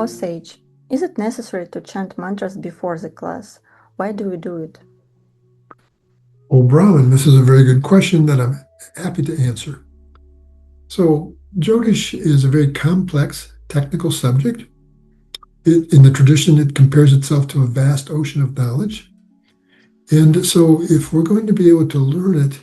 Oh, Sage, is it necessary to chant mantras before the class? Why do we do it? Oh, Brahman, this is a very good question that I'm happy to answer. So, Jyotish is a very complex technical subject. In the tradition, it compares itself to a vast ocean of knowledge. And so, if we're going to be able to learn it,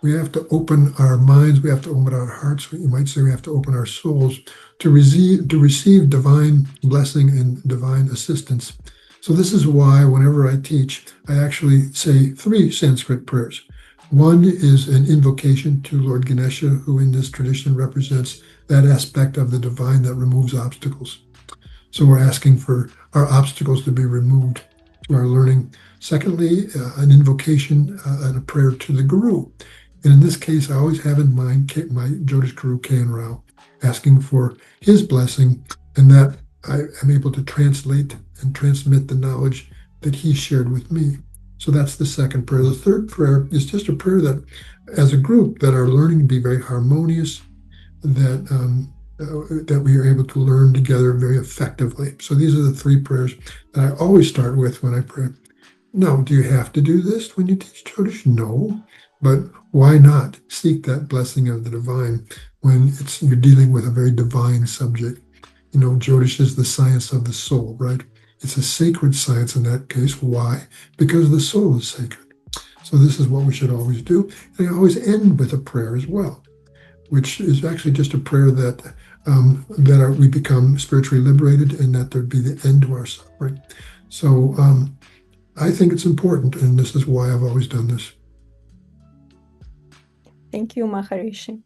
we have to open our minds, we have to open our hearts, you might say we have to open our souls to receive divine blessing and divine assistance. So this is why whenever I teach, I actually say 3 Sanskrit prayers. One is an invocation to Lord Ganesha, who in this tradition represents that aspect of the divine that removes obstacles. So we're asking for our obstacles to be removed to our learning. Secondly, an invocation and a prayer to the Guru. And in this case, I always have in mind my Jyotish Guru, K.N. Rao, asking for his blessing and that I am able to translate and transmit the knowledge that he shared with me. So that's the second prayer. The third prayer is just a prayer that, as a group, that our learning be very harmonious, that we are able to learn together very effectively. So these are the 3 prayers that I always start with when I pray. Now, do you have to do this when you teach Jyotish? No, but why not seek that blessing of the divine when you're dealing with a very divine subject? You know, Jyotish is the science of the soul, right? It's a sacred science in that case. Why? Because the soul is sacred. So this is what we should always do. And I always end with a prayer as well, which is actually just a prayer that we become spiritually liberated and that there'd be the end to our suffering. So I think it's important, and this is why I've always done this. Thank you, Maharishi.